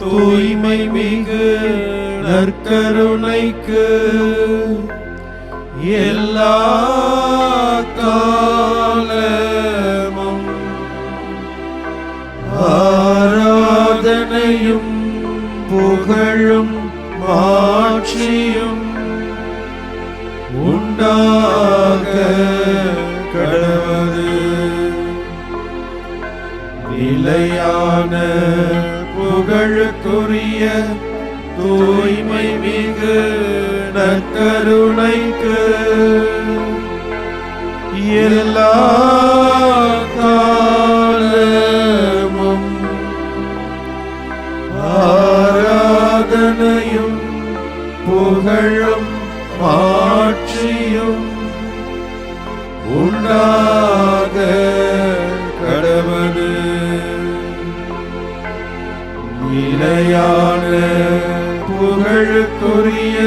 தூய்மை மிகு நற்கருணைக்கு எல்லா காலமும் ஆராதனையும் புகழும் மாட்சியும் உண்டாக கடவுது. நிலையான புகழுக்குரிய தூய்மை மிகு நற்கருணைக்கு எல்லா காலமும் ஆராதனையும் புகழும் மாட்சியும் உண்டாக கடவுது. நிலையான புகழுக்குரிய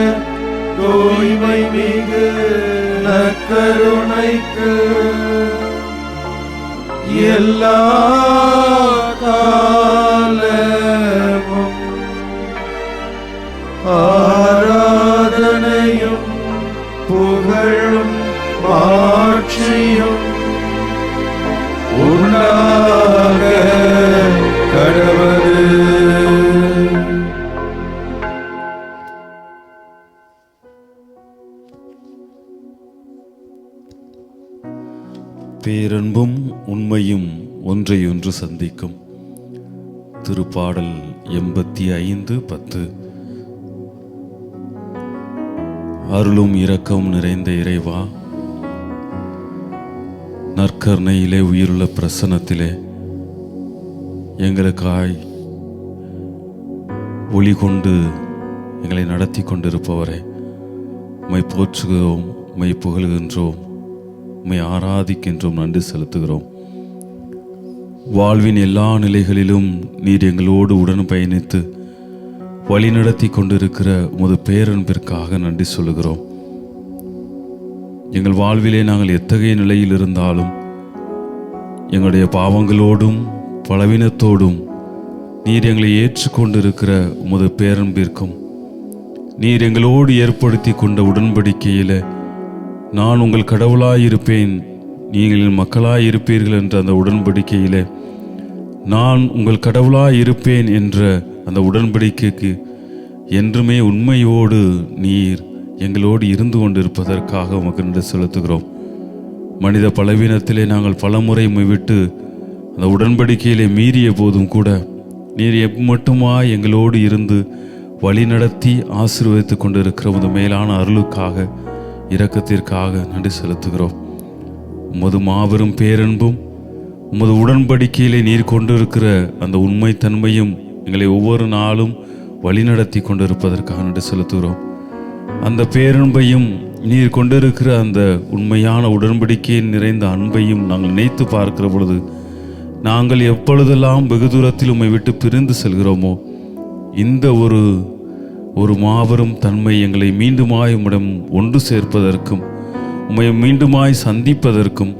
தூய்மை மிகு நற்கருணைக்கு எல்லா காலமும் ஆராதனையும் புகழும் மாட்சியும் உண்டாக கடவுது. பேரன்பும் உண்மையும் ஒன்றையொன்று சந்திக்கும். திருப்பாடல் 85:10. அருளும் இரக்கம் நிறைந்த இறைவா, நற்கருணையிலே உயிருள்ள பிரசன்னத்திலே எங்களுக்காய் ஒளி கொண்டு எங்களை நடத்தி கொண்டிருப்பவரே, உம்மை போற்றுகிறோம், உம்மை புகழ்கின்றோம், உம்மை ஆராதிக்கின்றோம், நன்றி செலுத்துகிறோம். வாழ்வின் எல்லா நிலைகளிலும் நீர் எங்களோடு உடன் பயணித்து வழிநடத்தி கொண்டிருக்கிற உமது பேரன்பிற்காக நன்றி சொல்லுகிறோம். எங்கள் வாழ்விலே நாங்கள் எத்தகைய நிலையில் இருந்தாலும் எங்களுடைய பாவங்களோடும் பலவீனத்தோடும் நீர் எங்களை ஏற்றுக்கொண்டிருக்கிற உமது பேரன்பிற்கும் நீர் எங்களோடு ஏற்படுத்தி கொண்ட உடன்படிக்கையில் நான் உங்கள் கடவுளாயிருப்பேன், நீங்கள் என் மக்களாயிருப்பீர்கள் என்ற அந்த உடன்படிக்கையில் நான் உங்கள் கடவுளாயிருப்பேன் என்ற அந்த உடன்படிக்கைக்கு என்றுமே உண்மையோடு நீர் எங்களோடு இருந்து கொண்டிருப்பதற்காக உமக்கு நன்றி செலுத்துகிறோம். மனித பலவீனத்திலே நாங்கள் பலமுறை விட்டு அந்த உடன்படிக்கையிலே மீறிய போதும் கூட நீர் மட்டுமாய் எங்களோடு இருந்து வழி நடத்தி ஆசீர்வதித்து கொண்டிருக்கிற உமது மேலான அருளுக்காக இரக்கத்திற்காக நன்றி செலுத்துகிறோம். உமது மாபெரும் பேரன்பும் உமது உடன்படிக்கையிலே நீர் கொண்டிருக்கிற அந்த உண்மைத்தன்மையும் எங்களை ஒவ்வொரு நாளும் வழிநடத்தி கொண்டிருப்பதற்காக நன்றி செலுத்துகிறோம். அந்த பேரன்பையும் நீர் கொண்டிருக்கிற அந்த உண்மையான உடன்படிக்கையின் நிறைந்த அன்பையும் நாங்கள் நினைத்து பார்க்கிற பொழுது நாங்கள் எப்பொழுதெல்லாம் வெகு தூரத்தில் உம்மை விட்டு பிரிந்து செல்கிறோமோ இந்த ஒரு மாபெரும் தன்மை எங்களை மீண்டுமாய் உம்மிடம் ஒன்று சேர்ப்பதற்கும் உம்மை மீண்டுமாய் சந்திப்பதற்கும்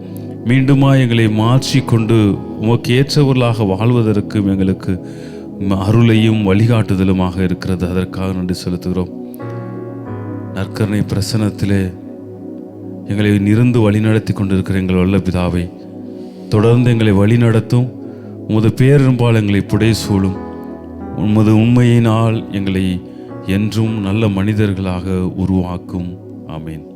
மீண்டுமாய் எங்களை மாற்றிக்கொண்டு உமக்கு ஏற்றவர்களாக வாழ்வதற்கும் எங்களுக்கு அருளையும் வழிகாட்டுதலுமாக இருக்கிறது. அதற்காக நன்றி செலுத்துகிறோம். நற்கருணை பிரசன்னத்திலே எங்களை நிருந்து வழிநடத்தி கொண்டிருக்கிற எங்கள் வல்ல பிதாவை தொடர்ந்து எங்களை வழிநடத்தும். உமது பேரன்பால் எங்களை புடை சூழும். உமது உண்மையினால் எங்களை என்றும் நல்ல மனிதர்களாக உருவாக்கும். ஆமீன்.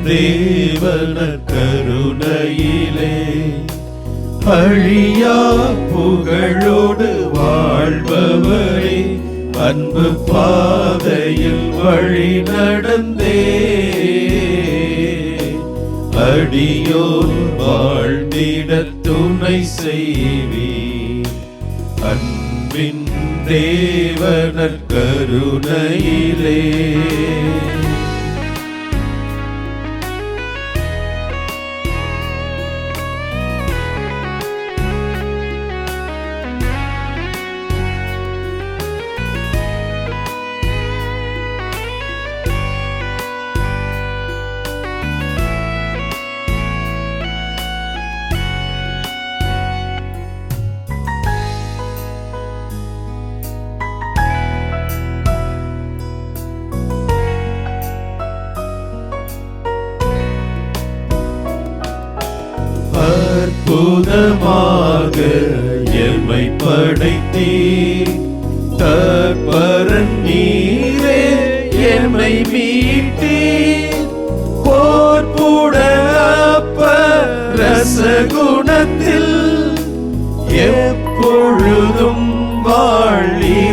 தேவன கருணையிலே அழியா புகழோடு வாழ்பவரே, அன்பு பாதையில் வழி நடந்தே அடியோர் வாழ்ந்திட துணை செய்வீர். அன்பின் தேவனர் கருணையிலே அற்புதமாக எம்மை படைத்தீர். தற்பரன் நீரே எம்மை மீட்டீர். போர்ப்புட அப்ப ரசகுணத்தில் எப்பொழுதும் வாழ்இறைவனானீர்.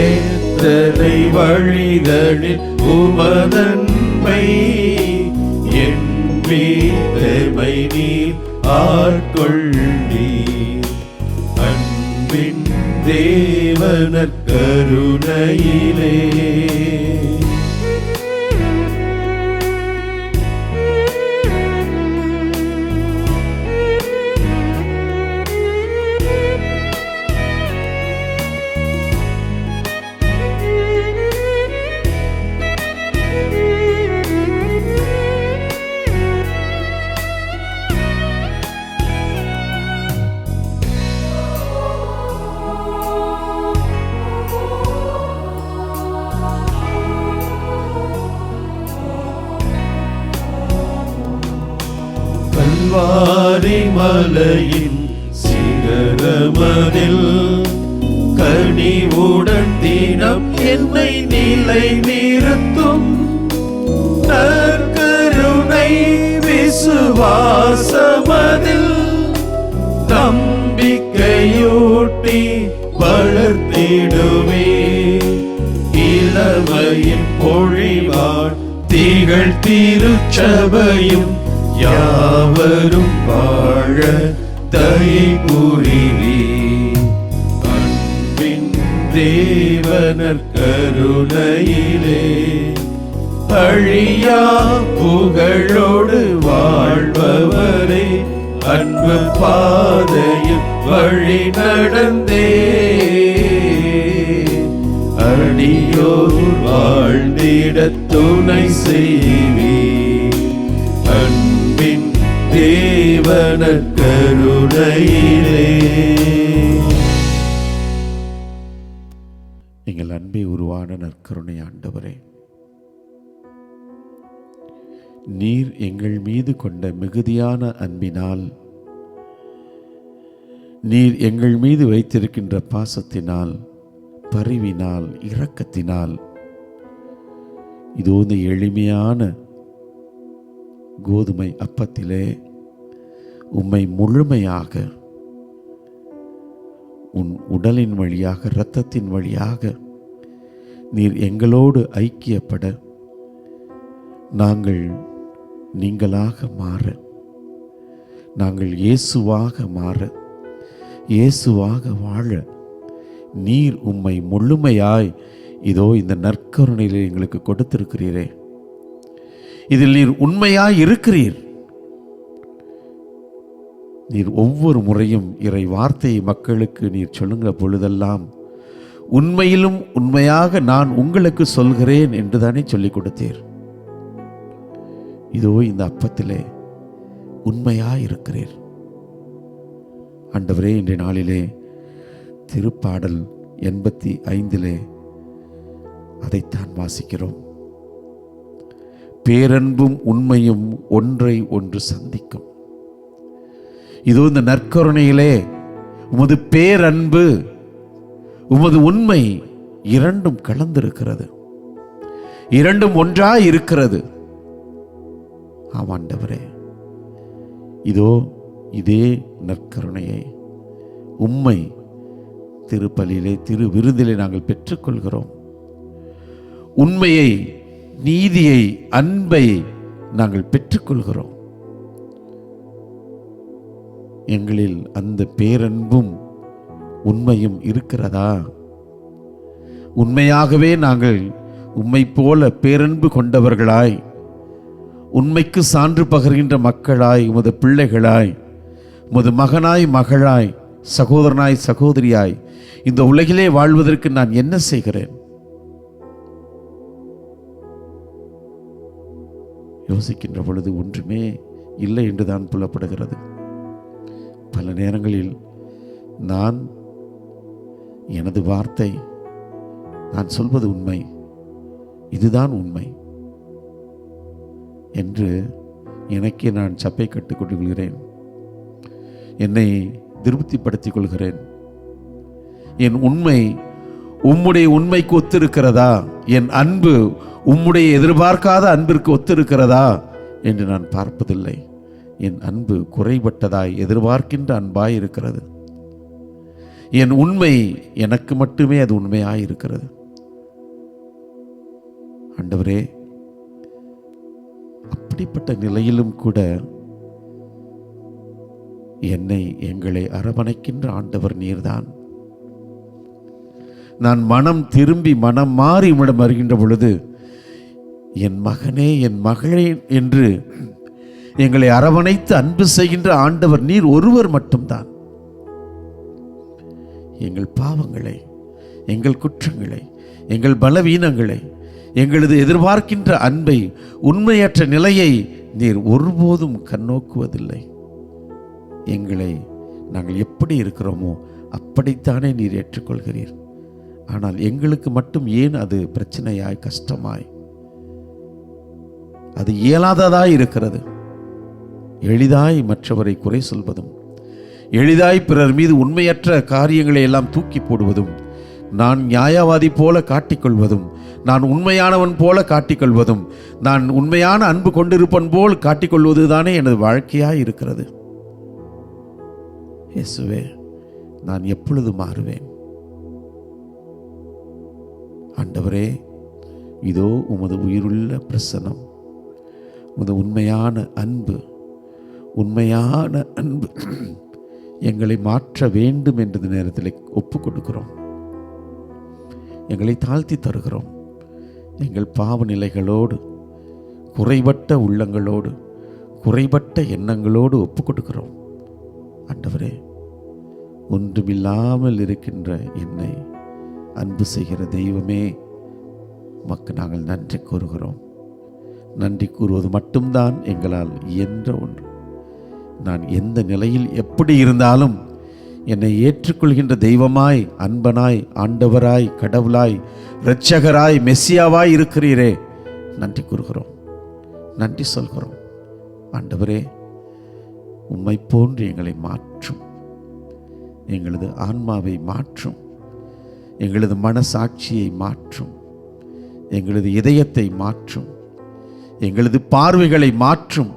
எத்தனை வழிதனில் உமதன்மை என் மீதமை நீர் ஆட்கொண்டீர். அன்பின் தேவனர் கருணையிலே கல்வாரி மலையின் சிகரமதில் கனிவுடன் தினம் என்னை நிலை நிறுத்தும். நற்கருணை விசுவாசமதில் நம்பிக்கையூட்டி வளர்த்திடுவே. இளமையின் பொழிவாள் திகழ் திருச்சபையும் யாவரும் வாழ தயை புரிவீர். அன்பின் தேவனர் கருணையிலே அழியா புகழோடு வாழ்பவரே, அன்பு பாதையில் வழி நடந்தே அடியோர் வாழ்ந்திட துணை செய்வீர். அன்பின் தேவனர் கருணையிலே எங்கள் அன்பை உருவான நற்கருணை ஆண்டவரே, நீர் எங்கள் மீது கொண்ட மிகுதியான அன்பினால், நீர் எங்கள் மீது வைத்திருக்கின்ற பாசத்தினால், பரிவினால், இரக்கத்தினால், இதோ இந்த எளிமையான கோதுமை அப்பத்திலே உம்மை முழுமையாக உன் உடலின் வழியாக, இரத்தத்தின் வழியாக நீர் எங்களோடு ஐக்கியப்பட, நாங்கள் நீங்களாக மாற, நாங்கள் இயேசுவாக மாற, இயேசுவாக வாழ நீர் உம்மை முழுமையாய் இதோ இந்த நற்கருணையிலே எங்களுக்கு கொடுத்திருக்கிறீரே. இதில் நீர் உண்மையாய் இருக்கிறீர். நீர் ஒவ்வொரு முறையும் இறை வார்த்தையை மக்களுக்கு நீர் சொல்லுங்கிற பொழுதெல்லாம் உண்மையிலும் உண்மையாக நான் உங்களுக்கு சொல்கிறேன் என்று தானே சொல்லிக் கொடுத்தீர். இதோ இந்த அப்பத்திலே உண்மையாய் இருக்கிறீர் ஆண்டவரே. இன்றைய நாளிலே திருப்பாடல் 85 அதைத்தான் வாசிக்கிறோம். பேரன்பும் உண்மையும் ஒன்றை ஒன்று சந்திக்கும். இதோ இந்த நற்கருணையிலே உமது பேரன்பு, உமது உண்மை இரண்டும் கலந்திருக்கிறது, இரண்டும் ஒன்றாய் இருக்கிறது. ஆமாண்டவரே, இதோ இதே நற்கருணையை உம்மை திருப்பலியிலே, திரு விருந்திலே நாங்கள் பெற்றுக்கொள்கிறோம். உண்மையை நீதியை, அன்பை நாங்கள் பெற்றுக்கொள்கிறோம். எங்களில் அந்த பேரன்பும் உண்மையும் இருக்கிறதா? உண்மையாகவே நாங்கள் உம்மை போல பேரன்பு கொண்டவர்களாய், உண்மைக்கு சான்று பகர்கின்ற மக்களாய், உமது பிள்ளைகளாய், உமது மகனாய், மகளாய், சகோதரனாய், சகோதரியாய் இந்த உலகிலே வாழ்வதற்கு நான் என்ன செய்கிறேன்? யோசிக்கின்ற பொழுது ஒன்றுமே இல்லை என்றுதான் புலப்படுகிறது. பல நேரங்களில் நான், எனது வார்த்தை, நான் சொல்வது உண்மை, இதுதான் உண்மை என்று எனக்கே நான் சப்பை கட்டுக் கொள்கிறேன். என்னை திருப்திப்படுத்திக் கொள்கிறேன். என் உண்மை உம்முடைய உண்மைக்கு ஒத்திருக்கிறதா? என் அன்பு உம்முடைய எதிர்பார்க்காத அன்பிற்கு ஒத்திருக்கிறதா என்று நான் பார்ப்பதில்லை. என் அன்பு குறைபட்டதாய், எதிர்பார்க்கின்ற அன்பாய் இருக்கிறது. என் உண்மை எனக்கு மட்டுமே அது உண்மையாய் இருக்கிறது. ஆண்டவரே, அப்படிப்பட்ட நிலையிலும் கூட எங்களை அரவணைக்கின்ற ஆண்டவர் நீர்தான். நான் மனம் திரும்பி, மனம் மாறி உம்மிடம் வருகின்ற பொழுது, என் மகனே, என் மகளே என்று எங்களை அரவணைத்து அன்பு செய்கின்ற ஆண்டவர் நீர் ஒருவர் மட்டும்தான். எங்கள் பாவங்களை, எங்கள் குற்றங்களை, எங்கள் பலவீனங்களை, எங்களது எதிர்பார்க்கின்ற அன்பை, உண்மையற்ற நிலையை நீர் ஒருபோதும் கண்ணோக்குவதில்லை. எங்களை நாங்கள் எப்படி இருக்கிறோமோ அப்படித்தானே நீர் ஏற்றுக்கொள்கிறீர். ஆனால் எங்களுக்கு மட்டும் ஏன் அது பிரச்சனையாய், கஷ்டமாய், அது இயலாததாய் இருக்கிறது? எளிதாய் மற்றவரை குறை சொல்வதும், எளிதாய் பிறர் மீது உண்மையற்ற காரியங்களை எல்லாம் தூக்கி போடுவதும், நான் நியாயவாதி போல காட்டிக்கொள்வதும், நான் உண்மையானவன் போல காட்டிக்கொள்வதும், நான் உண்மையான அன்பு கொண்டிருப்பன் போல் காட்டிக்கொள்வது தானே எனது வாழ்க்கையாய் இருக்கிறது. இயேசுவே, நான் எப்பொழுது மாறுவேன்? ஆண்டவரே, இதோ உமது உயிருள்ள பிரசன்னம், உமது உண்மையான அன்பு, உண்மையான அன்பு எங்களை மாற்ற வேண்டும் என்ற நேரத்தில் ஒப்புக் கொடுக்கிறோம். எங்களை தாழ்த்தி தருகிறோம். எங்கள் பாவ நிலைகளோடு, குறைபட்ட உள்ளங்களோடு, குறைபட்ட எண்ணங்களோடு ஒப்புக் கொடுக்கிறோம். ஆண்டவரே, ஒன்றுமில்லாமல் இருக்கின்ற என்னை அன்பு செய்கிற தெய்வமே, உமக்கு நாங்கள் நன்றி கூறுகிறோம். நன்றி கூறுவது மட்டும்தான் எங்களால் இயன்ற ஒன்று. நான் எந்த நிலையில் எப்படி இருந்தாலும் என்னை ஏற்றுக்கொள்கின்ற தெய்வமாய், அன்பனாய், ஆண்டவராய், கடவுளாய், இரட்சகராய், மெஸ்ஸியாவாய் இருக்கிறீரே, நன்றி கூறுகிறோம், நன்றி சொல்கிறோம். ஆண்டவரே, உம்மை போன்று எங்களை மாற்றும், எங்களது ஆன்மாவை மாற்றும், எங்களது மனசாட்சியை மாற்றும், எங்களது இதயத்தை மாற்றும், எங்களது பார்வைகளை மாற்றும்,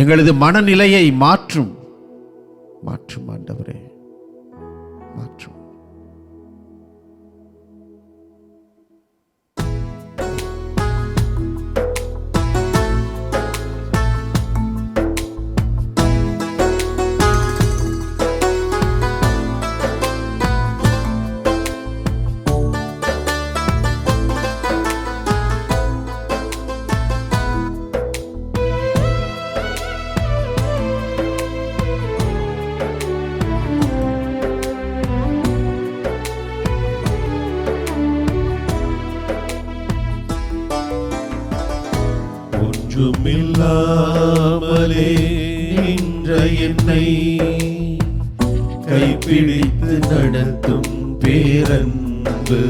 எங்களது மனநிலையை மாற்றும். மாற்றும் ஆண்டவரே, மாற்றும். ஒன்றுமில்லாமலே நின்ற என்னை கைப்பிடித்து நடத்தும் பேரன்பு,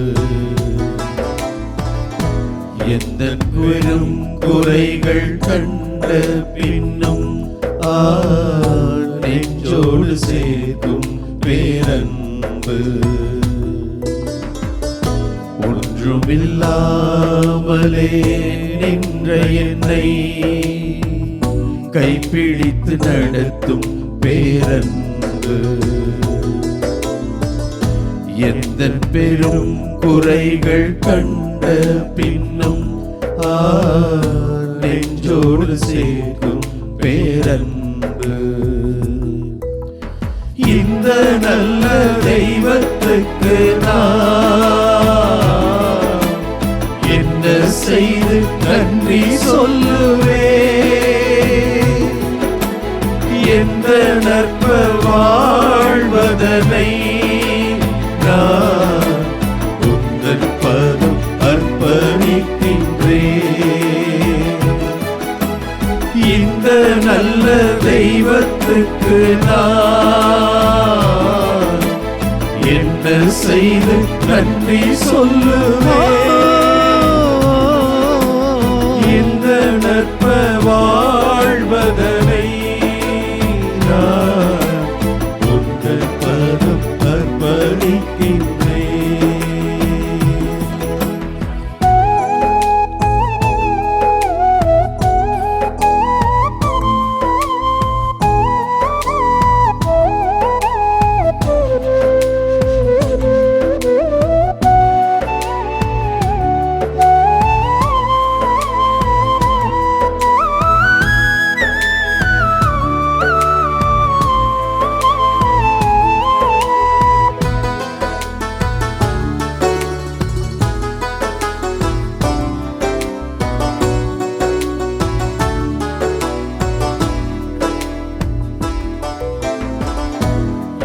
எந்த பெரும் குறைகள் கண்ட பின்னும் நெஞ்சோடு சேர்க்கும் பேரன்பு. ஒன்றுமில்லாமலே நின்ற என்னை கைப்பிடித்து நடத்தும் பேரன்பு, எந்த பெரும் குறைகள் கண்ட பின்னும் நெஞ்சோடு சேர்க்கும் பேரன்பு. இந்த நல்ல தெய்வத்துக்கு நான் என்ன செய்து நன்றி சொல்லுவேன்? எந்த நற்ப வாழ்வதனை நான் உந்தன் பதம் அர்ப்பணிக்கின்றேன். இந்த நல்ல தெய்வத்துக்கு நான் என்ன செய்து நன்றி சொல்லுவேன்? இந்த நற்ப வாழ்வதனை நான் உங்கள் பதம் அர்ப்பணிக்கின்றேன்.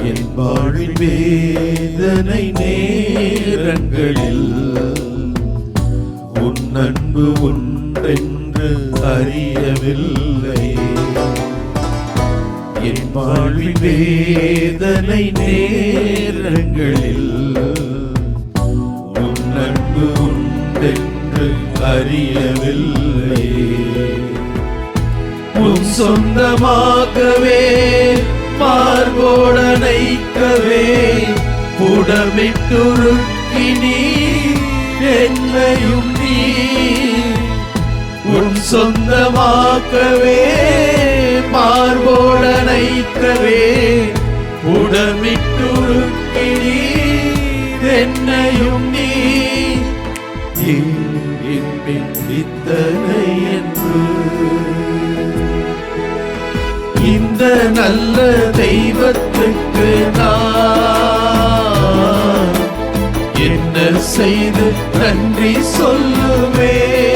என் வாழ்வின் வேதனை நேரங்களில் உன் அன்பு ஒன்றென்று அறியவில்லை. என் வாழ்வின் வேதனை நேரங்களில் உன் அன்பு ஒன்றென்று அறியவில்லை. உன் சொந்தமாகவே மார்போடனைக்கவே புடமிட்டுருக்கி நீ என்னையும் நீ உன் சொந்தமாக்கவே மார்போடனைக்கவே புடமிட்டுருக்கி நீ என்னையும் நீ இத்தனை என்று இந்த நல்ல தெய்வத்துக்கு நான் என்ன செய்து நன்றி சொல்லுவேன்?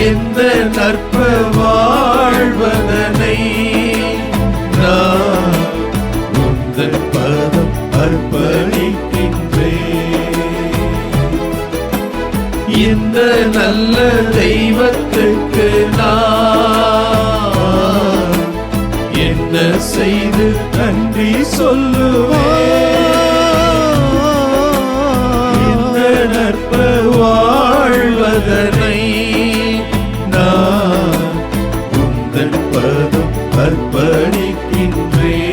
எந்த நற்ப வாழ்வதனை நான் உந்தன் பதம் அர்ப்பணிக்கின்றேன். இந்த நல்ல தெய்வத்துக்கு நான் என்ன செய்து நன்றி சொல்லுவேன்? இந்த நற்ப வாழ்வதனை நான் உந்தன் பதம் அர்ப்பணிக்கின்றேன்.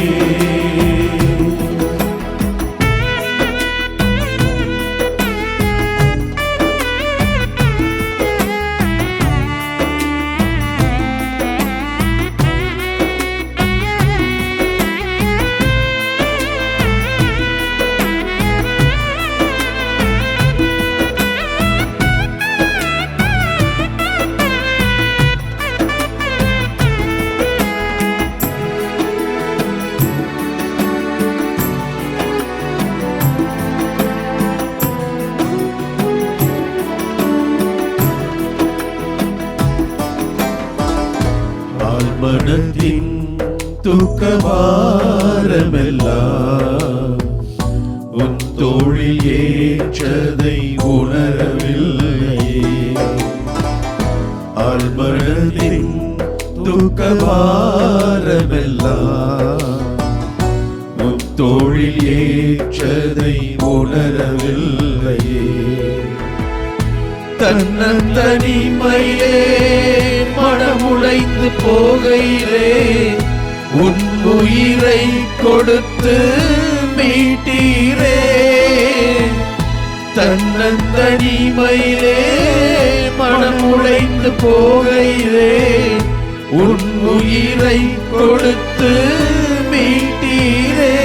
மனத்தின் துக்கபாரமெல்லாம் உன் தோளில் ஏற்றதை உணரவில்லையே. ஆழ்மனத்தின் துக்கபாரமெல்லாம் உன் தோளில் ஏற்றதை உணரவில்லையே. தன்னந்தனிமையிலே மனமுடைந்து போகையிலே உன் உயிரை கொடுத்து மீட்டீரே. தன்னந்தனிமையிலே மனமுடைந்து போகையிலே உன் உயிரை கொடுத்து மீட்டீரே.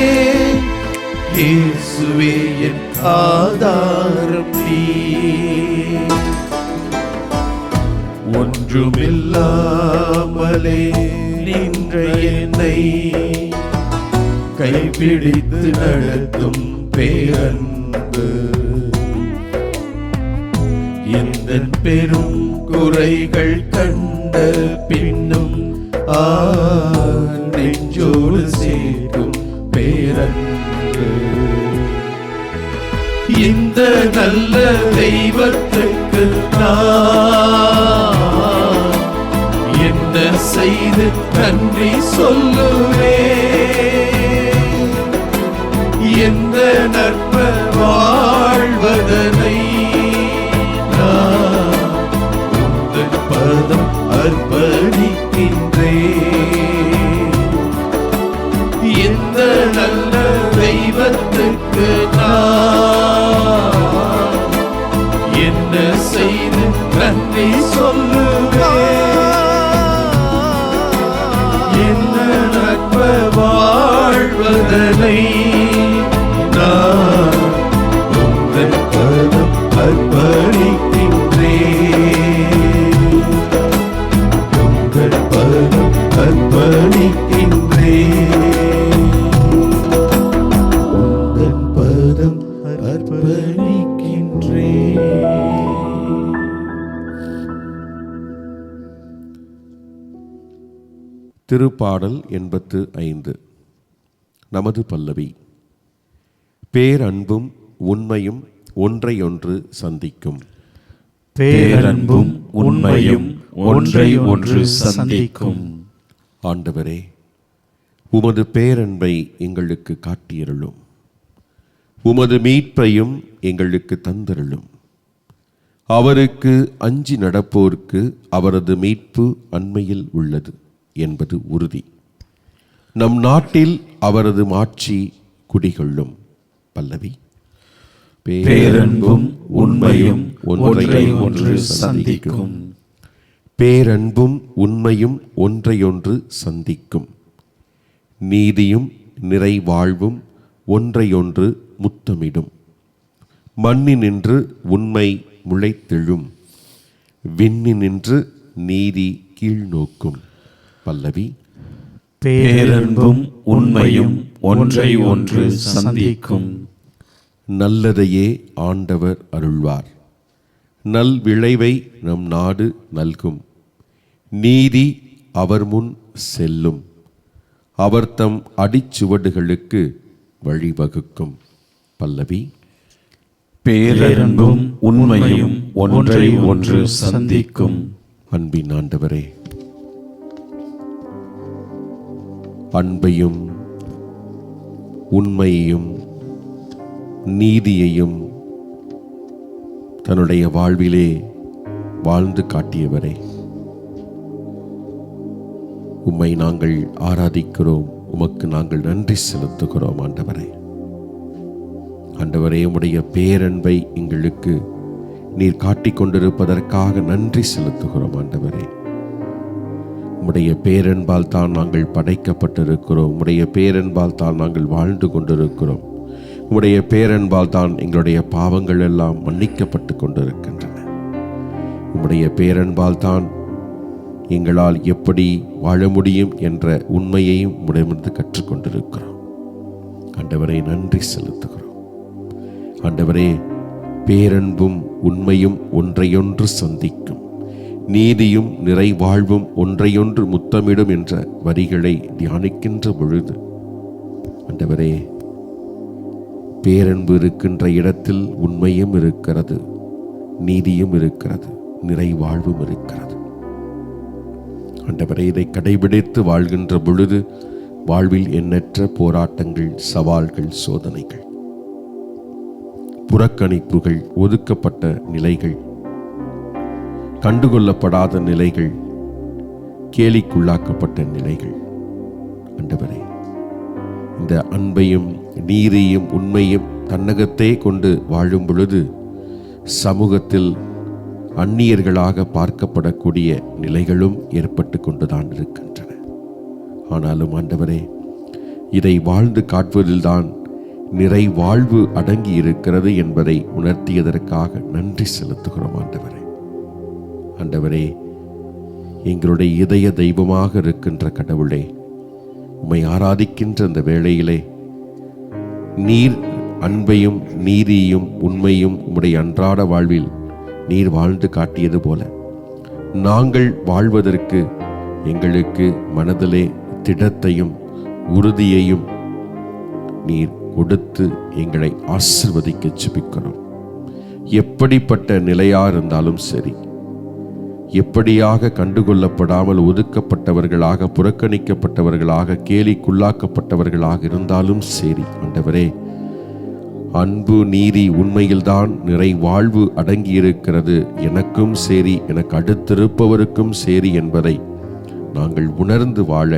இயேசுவே என் ஆதாரம் நீ. ஒன்றுமில்லாமலே நின்ற என்னை கைப்பிடித்து நடத்தும் பேரன்பு, எந்த பெரும் குறைகள் கண்ட பின்னும் நெஞ்சோடு சேர்க்கும் பேரன்பு. இந்த நல்ல தெய்வத்துக்கு நான் என்ன செய்து நன்றி சொல்லுவேன்? எந்த நற்ப வாழ்வதனை நான் உந்தன் பதம் அர்ப்பணிக்கின்றேன். இந்த நல்ல தெய்வத்துக்கு நான் என்ன செய்து நன்றி சொல்லுவேன்? என்ன நற்ப வாழ்வதனை நான் உந்தன் பதம் அர்ப்பணிக்கின்றேன். உந்தன் பதம் அர்ப்பணிக்கின்றேன். உந்தன் பதம் அர்ப்பணிக்கின்றேன். திருப்பாடல் 85. நமது பல்லவி. பேரன்பும் உண்மையும் ஒன்றையொன்று சந்திக்கும். பேரன்பும் உண்மையும் ஒன்றை ஒன்று சந்திக்கும். ஆண்டவரே, உமது பேரன்பை எங்களுக்கு காட்டியருளும். உமது மீட்பையும் எங்களுக்கு தந்தருளும். அவருக்கு அஞ்சி நடப்போர்க்கு அவரது மீட்பு அண்மையில் உள்ளது என்பது உறுதி. நம் நாட்டில் அவரது மாட்சி குடிகொள்ளும். பல்லவி. பேரன்பும் உண்மையும் ஒன்றை ஒன்று சந்திக்கும். பேரன்பும் உண்மையும் ஒன்றையொன்று சந்திக்கும். நீதியும் நிறைவாழ்வும் ஒன்றையொன்று முத்தமிடும். மண்ணினின்று உண்மை முளைத்தெழும். விண்ணினின்று நீதி கீழ்நோக்கும். பல்லவி. பேரன்பும் உண்மையும் ஒன்றை ஒன்று சந்திக்கும். நல்லதையே ஆண்டவர் அருள்வார். நல் விளைவை நம் நாடு நல்கும். நீதி அவர் முன் செல்லும். அவர் தம் அடிச்சுவடுகளுக்கு வழிவகுக்கும். பல்லவி. பேரன்பும் உண்மையும் ஒன்றை ஒன்று சந்திக்கும். அன்பின் ஆண்டவரே, அன்பையும் உண்மையையும் நீதியையும் தன்னுடைய வாழ்விலே வாழ்ந்து காட்டியவரே, உம்மை நாங்கள் ஆராதிக்கிறோம். உமக்கு நாங்கள் நன்றி செலுத்துகிறோம். ஆண்டவரே, ஆண்டவரே, உம்முடைய பேரன்பை எங்களுக்கு நீர் காட்டிக் கொண்டிருப்பதற்காக நன்றி செலுத்துகிறோம். ஆண்டவரே, உம்முடைய பேரன்பால் தான் நாங்கள் படைக்கப்பட்டிருக்கிறோம். உம்முடைய பேரன்பால் தான் நாங்கள் வாழ்ந்து கொண்டிருக்கிறோம். உம்முடைய பேரன்பால் தான் எங்களுடைய பாவங்கள் எல்லாம் மன்னிக்கப்பட்டு கொண்டிருக்கின்றன. உம்முடைய பேரன்பால் தான் எங்களால் எப்படி வாழ முடியும் என்ற உண்மையையும் உம்மிடமிருந்து கற்றுக்கொண்டிருக்கிறோம். ஆண்டவரே, நன்றி செலுத்துகிறோம். ஆண்டவரே, பேரன்பும் உண்மையும் ஒன்றையொன்று சந்திக்கும். நீதியும் நிறைவாழ்வும் ஒன்றையொன்று முத்தமிடும் என்ற வரிகளை தியானிக்கின்ற பொழுது, ஆண்டவரே, பேரன்பு இருக்கின்ற இடத்தில் உண்மையும் இருக்கிறது, நீதியும் இருக்கிறது, நிறைவாழ்வும் இருக்கிறது. ஆண்டவரே, இதை கடைபிடித்து வாழ்கின்ற பொழுது வாழ்வில் எண்ணற்ற போராட்டங்கள், சவால்கள், சோதனைகள், புறக்கணிப்புகள், ஒதுக்கப்பட்ட நிலைகள், கண்டுகொள்ளப்படாத நிலைகள், கேலிக்குள்ளாக்கப்பட்ட நிலைகள், ஆண்டவரே, இந்த அன்பையும் நீதியையும் உண்மையும் தன்னகத்தே கொண்டு வாழும் பொழுது சமூகத்தில் அந்நியர்களாக பார்க்கப்படக்கூடிய நிலைகளும் ஏற்பட்டு கொண்டுதான் இருக்கின்றன. ஆனாலும் ஆண்டவரே, இதை வாழ்ந்து காட்டுவதில்தான் நிறைவாழ்வு அடங்கி இருக்கிறது என்பதை உணர்த்தியதற்காக நன்றி செலுத்துகிறோம் ஆண்டவரே. ஆண்டவரே, எங்களுடைய இதய தெய்வமாக இருக்கின்ற கடவுளே, உம்மை ஆராதிக்கின்ற அந்த வேளையிலே நீர் அன்பையும் நீதியையும் உண்மையும் உம்முடைய அன்றாட வாழ்வில் நீர் வாழ்ந்து காட்டியது போல நாங்கள் வாழ்வதற்கு எங்களுக்கு மனதிலே திடத்தையும் உறுதியையும் நீர் கொடுத்து எங்களை ஆசீர்வதிக்க ஜெபிக்கிறோம். எப்படிப்பட்ட நிலையா இருந்தாலும் சரி, எப்படியாக கண்டுகொள்ளப்படாமல் ஒதுக்கப்பட்டவர்களாக, புறக்கணிக்கப்பட்டவர்களாக, கேலிக்குள்ளாக்கப்பட்டவர்களாக இருந்தாலும் சரி, ஆண்டவரே, அன்பு நீதி உண்மையில்தான் நிறைவாழ்வு அடங்கியிருக்கிறது, எனக்கும் சரி எனக்கு அடுத்திருப்பவருக்கும் சரி என்பதை நாங்கள் உணர்ந்து வாழ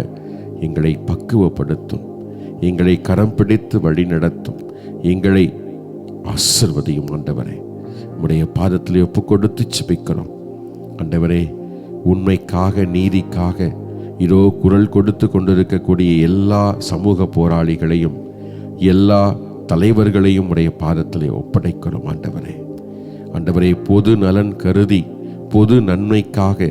எங்களை பக்குவப்படுத்தும், எங்களை கரம் பிடித்து வழிநடத்தும், எங்களை ஆசீர்வதியும் ஆண்டவரே. உம்முடைய பாதத்திலே ஒப்பு கொடுத்து ஜெபிக்கிறோம் ஆண்டவரே. உண்மைக்காக நீதிக்காக இதோ குரல் கொடுத்து கொண்டிருக்கக்கூடிய எல்லா சமூக போராளிகளையும் எல்லா தலைவர்களையும் உடைய பாதத்திலே ஒப்படைக்கிறோம் ஆண்டவரே. ஆண்டவரே, பொது நலன் கருதி பொது நன்மைக்காக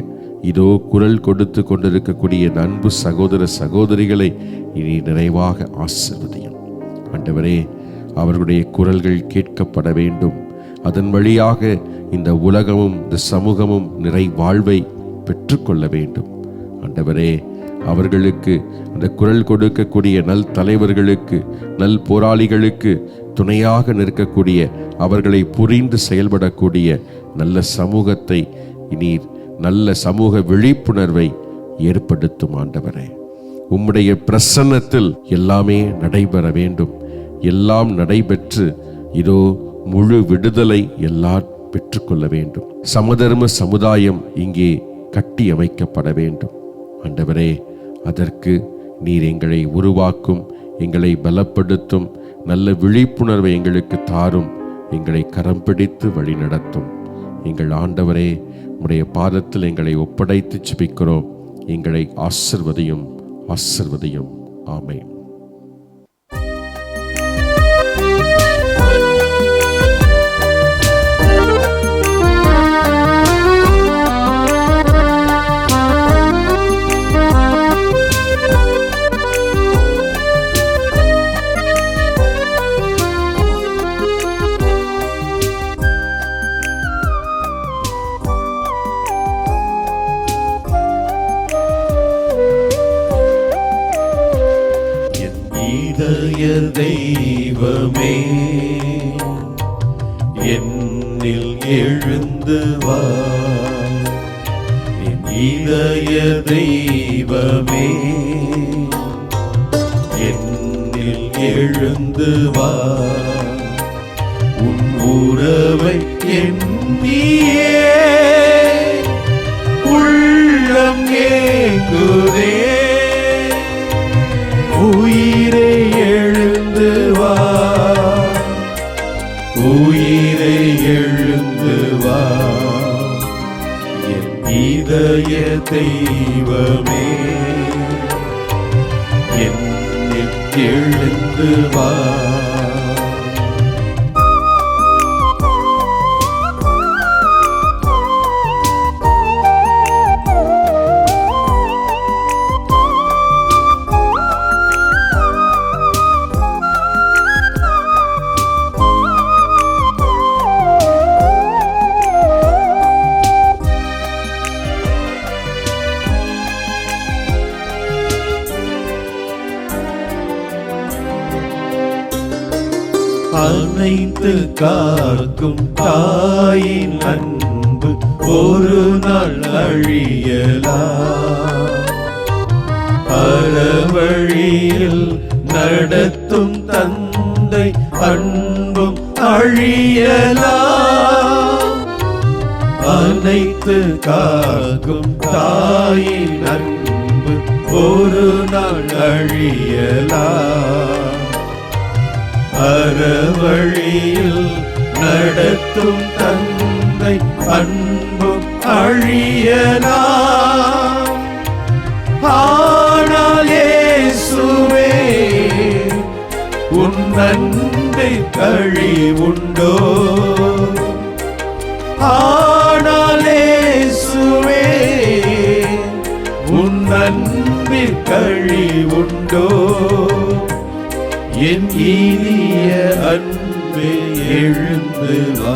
இதோ குரல் கொடுத்து கொண்டிருக்கக்கூடிய அன்பு சகோதர சகோதரிகளை இனி நிறைவாக ஆசீர்வதியும் ஆண்டவரே. அவர்களுடைய குரல்கள் கேட்கப்பட வேண்டும். அதன் வழியாக இந்த உலகமும் இந்த சமூகமும் நிறைவாழ்வை பெற்றுக்கொள்ள வேண்டும் ஆண்டவரே. அவர்களுக்கு அந்த குரல் கொடுக்கக்கூடிய நல் தலைவர்களுக்கு, நல் போராளிகளுக்கு துணையாக நிற்கக்கூடிய, அவர்களை புரிந்து செயல்படக்கூடிய நல்ல சமூகத்தை நீர், நல்ல சமூக விழிப்புணர்வை ஏற்படுத்தும் ஆண்டவரே. உம்முடைய பிரசன்னத்தில் எல்லாமே நடைபெற வேண்டும். எல்லாம் நடைபெற்று இதோ முழு விடுதலை எல்லாரும் பெற்றுக்கொள்ள வேண்டும். சமதர்ம சமுதாயம் இங்கே கட்டி அமைக்கப்பட வேண்டும் ஆண்டவரே. அதற்கு நீர் எங்களை உருவாக்கும், எங்களை பலப்படுத்தும், நல்ல விழிப்புணர்வை எங்களுக்கு தாரும், எங்களை கரம் பிடித்து வழி நடத்தும் எங்கள் ஆண்டவரே. உம்முடைய பாதத்தில் எங்களை ஒப்படைத்து ஜெபிக்கிறோம். எங்களை ஆசீர்வதியும், ஆசீர்வதியும். ஆமென். இதய தெய்வமே, என்னில் எழுந்து வா. என் இதய தெய்வமே, என்னில் எழுந்து வா. உன் உறவை எண்ணியே உள்ளம் ஏங்குதே. உயிரை எழுந்து வா, உயிரை எழுந்து வா. என் இதய தெய்வமே, என்னில் எழுந்து வா. அனைத்து காக்கும் தாயின் அன்பு ஒரு நாள் அழியலாம். அறவழியில் நடத்தும் தந்தை அன்பும் அழியலாம். அனைத்து காக்கும் தாயின் அன்பு ஒரு நாள் அழியலாம். அறவழியில் நடத்தும் தந்தை அன்பும் அழியலாம். ஆனால் இயேசுவே உன் அன்பில் கழிவுண்டோ? ஆனால் இயேசுவே உன் அன்பில் கழிவுண்டோ? என் இனிய அன்பே எழுந்து வா,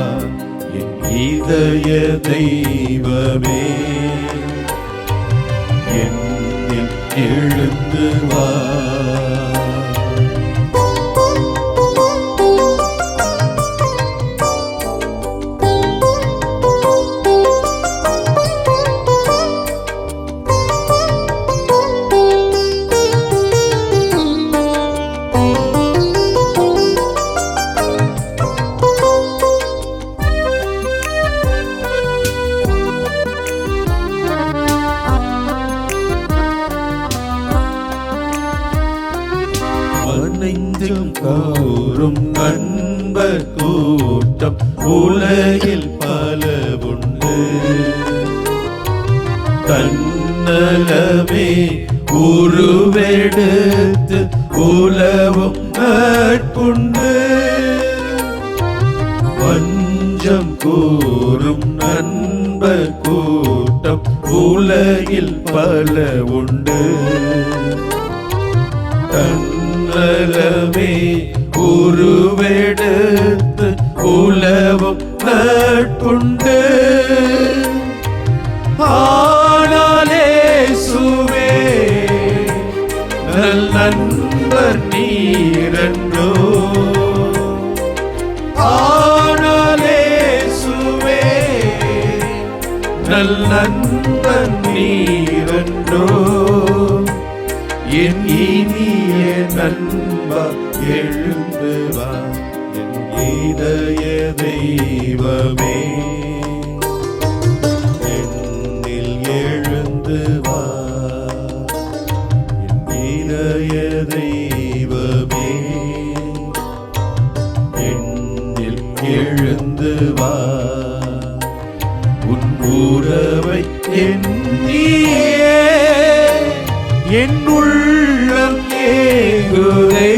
என் இதய தெய்வமே என்னில் எழுந்து வா. அனைத்தும் கூறும் நண்பர் கூட்டம் உலகில் பல உண்டு. தன்னலமே உருவெடுத்து உலவும் நட்புண்டு. வஞ்சம் கூறும் நண்பர் கூட்டம் உலகில் பல உண்டு. தன்னலமே உருவெடுத்து உலவும் நட்புண்டு. ஆனால் இயேசுவே நல் நண்பர் நீரன்றோ? ஆனால் இயேசுவே நல் நண்பர் நீரன்றோ? என் இனிய நண்பா எழுந்து வா, என் இதய தெய்வமே என்னில் எழுந்து வா, என் இதய தெய்வமே என்னில் எழுந்து வா. உன் உறவை எண்ணியே என் உள்ளம் ஏங்குதே.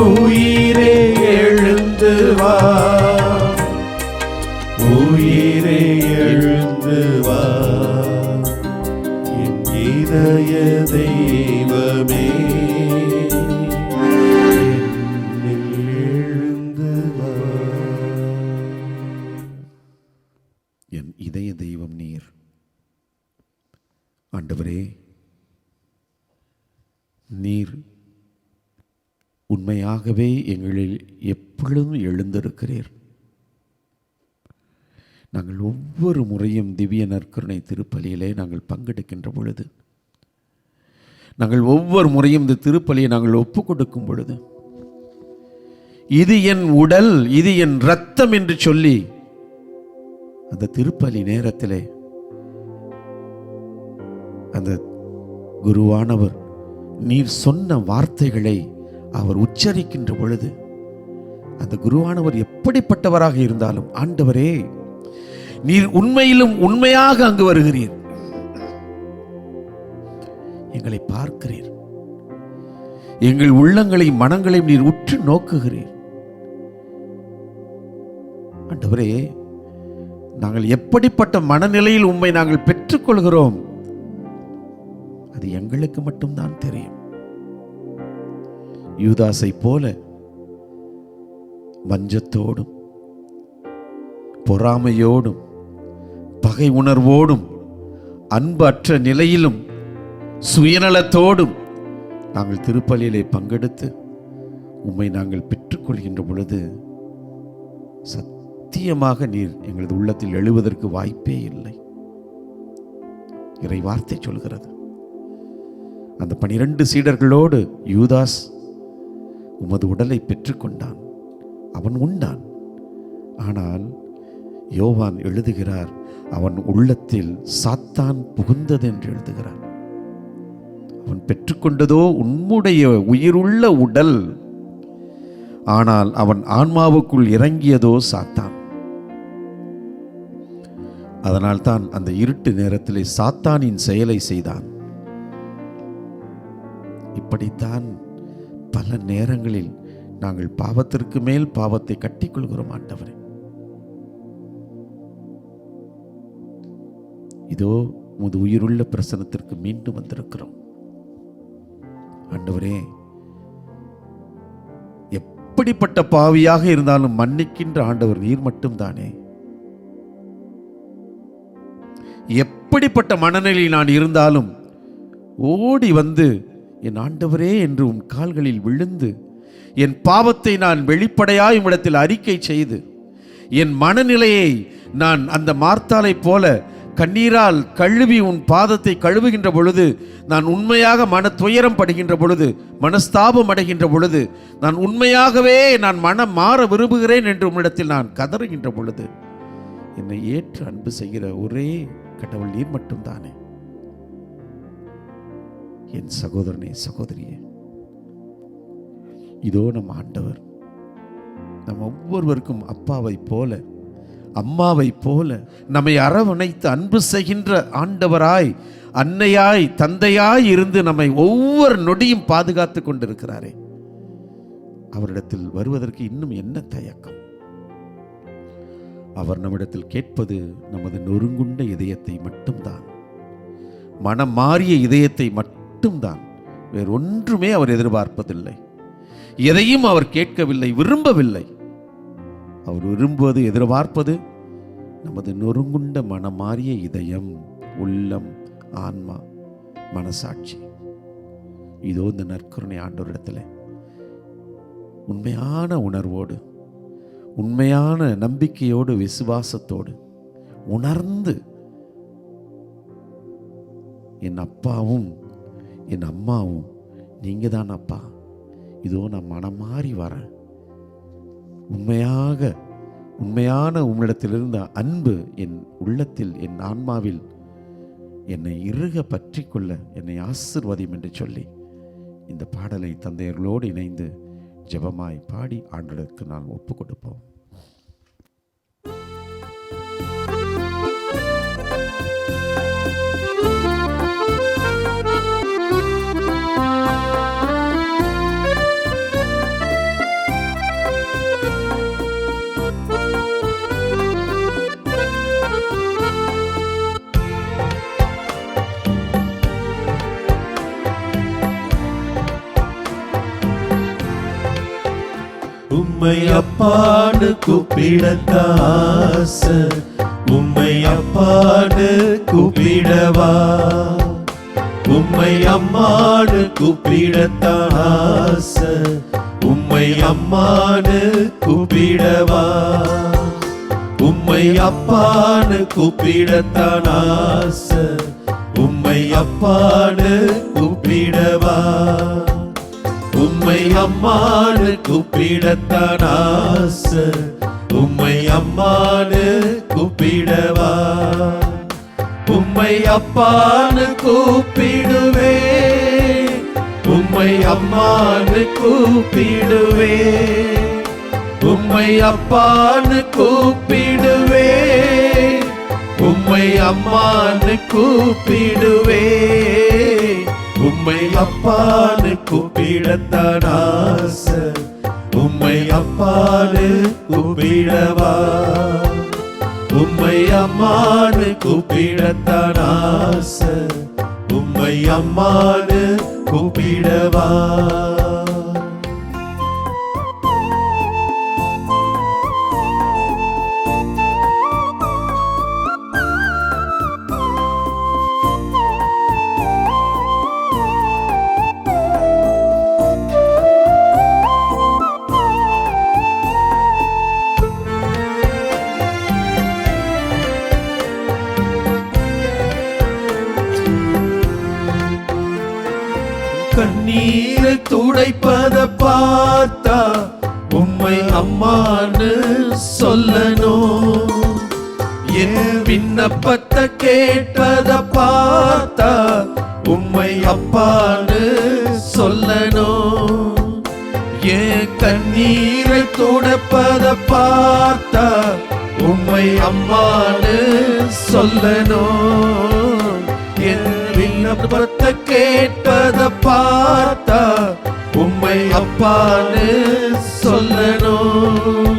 உயிரே எழுந்து வா, உயிரே எழுந்து வா, என் இதய தெய்வமே என்னில் எழுந்து வா. என் இதய தெய்வம் நீர். ஆண்டவரே, நீர் உண்மையாகவே எங்களில் எப்பொழுதும் எழுந்திருக்கிறீர். நாங்கள் ஒவ்வொரு முறையும் திவ்ய நற்கருணை திருப்பலியிலே நாங்கள் பங்கெடுக்கின்ற பொழுது, நாங்கள் ஒவ்வொரு முறையும் இந்த திருப்பலியை நாங்கள் ஒப்புக் கொடுக்கும் பொழுது, இது என் உடல், இது என் இரத்தம் என்று சொல்லி அந்த திருப்பலி நேரத்திலே அந்த குருவானவர் நீர் சொன்ன வார்த்தைகளை அவர் உச்சரிக்கின்ற பொழுது, அந்த குருவானவர் எப்படிப்பட்டவராக இருந்தாலும், ஆண்டவரே நீர் உண்மையிலும் உண்மையாக அங்கு வருகிறீர், எங்களை பார்க்கிறீர், எங்கள் உள்ளங்களையும் மனங்களையும் நீர் உற்று நோக்குகிறீர். ஆண்டவரே, நாங்கள் எப்படிப்பட்ட மனநிலையில் உம்மை நாங்கள் பெற்றுக்கொள்கிறோம் அது எங்களுக்கு மட்டும்தான் தெரியும். யூதாசை போல வஞ்சத்தோடும் பொறாமையோடும் பகை உணர்வோடும் அன்பு அற்ற நிலையிலும் சுயநலத்தோடும் நாங்கள் திருப்பலியிலே பங்கெடுத்து உம்மை நாங்கள் பெற்றுக்கொள்கின்ற பொழுது சத்தியமாக நீர் எங்களது உள்ளத்தில் எழுவதற்கு வாய்ப்பே இல்லை. இறை வார்த்தை சொல்கிறது, அந்த 12 சீடர்களோடு யூதாஸ் உமது உடலை பெற்றுக்கொண்டான், அவன் உண்டான். ஆனால் யோவான் எழுதுகிறார், அவன் உள்ளத்தில் சாத்தான் புகுந்தது என்று எழுதுகிறான். அவன் பெற்றுக்கொண்டதோ உம்முடைய உயிருள்ள உடல், ஆனால் அவன் ஆன்மாவுக்குள் இறங்கியதோ சாத்தான். அதனால்தான் அந்த இருட்டு நேரத்திலே சாத்தானின் செயலை செய்தான். இப்படித்தான் பல நேரங்களில் நாங்கள் பாவத்திற்கு மேல் பாவத்தை கட்டிக்கொள்கிறோம் ஆண்டவரே. இதோ உமது உயிருள்ள பிரசனத்திற்கு மீண்டும் வந்திருக்கிறோம் ஆண்டவரே. எப்படிப்பட்ட பாவியாக இருந்தாலும் மன்னிக்கின்ற ஆண்டவர் நீர் மட்டும்தானே. எப்படிப்பட்ட மனநிலையில் நான் இருந்தாலும் ஓடி வந்து என் ஆண்டவரே என்று உன் கால்களில் விழுந்து என் பாவத்தை நான் வெளிப்படையாய் உம்மிடத்தில் அறிக்கை செய்து என் மனநிலையை நான் அந்த மார்த்தாளை போல கண்ணீரால் கழுவி உன் பாதத்தை கழுவுகின்ற பொழுது, நான் உண்மையாக மன துயரம் படுகின்ற பொழுது, மனஸ்தாபம் அடைகின்ற பொழுது, நான் உண்மையாகவே நான் மனம் மாற விரும்புகிறேன் என்று உம்மிடத்தில் நான் கதறுகின்ற பொழுது, என்னை ஏற்று அன்பு செய்கிற ஒரே கடவுள் நீர் மட்டும்தானே. என் சகோதரனே, சகோதரியே, இதோ நம் ஆண்டவர் நம் ஒவ்வொருவருக்கும் அப்பாவை போல அம்மாவை போல நம்மை அரவணைத்து அன்பு செய்கின்ற ஆண்டவராய், அன்னையாய், தந்தையாய் இருந்து நம்மை ஒவ்வொரு நொடியும் பாதுகாத்து கொண்டிருக்கிறாரே. அவரிடத்தில் வருவதற்கு இன்னும் என்ன தயக்கம்? அவர் நம்மிடத்தில் கேட்பது நமது நொறுங்குண்ட இதயத்தை மட்டும்தான், மனம் மாறிய இதயத்தை மட்டும்தான். வேறொன்றுமே அவர் எதிர்பார்ப்பதில்லை. எதையும் அவர் கேட்கவில்லை, விரும்பவில்லை. அவர் விரும்புவது, எதிர்பார்ப்பது நமது நொறுங்குண்ட மனமாறிய இதயம், உள்ளம், ஆன்மா, மனசாட்சி. இதோ இந்த நற்கருணை ஆண்டவரிடத்தில் உண்மையான உணர்வோடு, உண்மையான நம்பிக்கையோடு, விசுவாசத்தோடு உணர்ந்து, என் அப்பாவும் என் அம்மாவும் நீங்க தான் அப்பா, இதோ நான் மனம் மாறி வரேன், உண்மையான உம்மிடத்திலிருந்த அன்பு என் உள்ளத்தில், என் ஆன்மாவில் என்னை இறுக பற்றி கொள்ள என்னை ஆசீர்வதியும் என்று சொல்லி இந்த பாடலை தந்தையர்களோடு இணைந்து ஜெபமாய் பாடி ஆண்டவருக்கு நாம் ஒப்பு கொடுப்போம். உம்மை அப்பான்னு கூப்பிடத்தாச, உம்மை அப்பான்னு கூப்பிடவா, உம்மை அம்மான்னு கூப்பிடத்தாச, உம்மை அம்மான்னு கூப்பிடவா, உம்மை அப்பான்னு கூப்பிடத்தாச, உம்மை அப்பான்னு கூப்பிடவா, உம்மை அம்மானு கூப்பிடத்தான் ஆசை, உம்மை அம்மானு கூப்பிடவா, உம்மை அப்பானு கூப்பிடுவே, உம்மை அம்மானு கூப்பிடுவே, உம்மை அப்பானு கூப்பிடுவே, உம்மை அம்மானு கூப்பிடுவே, உம்மை அப்பான்னு கூப்பிடத்தான் ஆசை, உம்மை அப்பான்னு கூப்பிடவா, உம்மை அம்மான்னு கூப்பிடத்தான் ஆசை, உம்மை அம்மான்னு கூப்பிடவா. கண்ணீரை துடைப்பத பார்த்தா உம்மை அம்மான்னு சொல்லணும், என் விண்ணப்பத்தை கேட்பத பார்த்தா உம்மை அப்பான்னு சொல்லணும், என் கண்ணீரை துடைப்பத பார்த்தா உம்மை அம்மான்னு சொல்லணும், என் விண்ணப்பத்தை கேட்பத பார்த்தா உம்மை அப்பான்னு சொல்லணும்.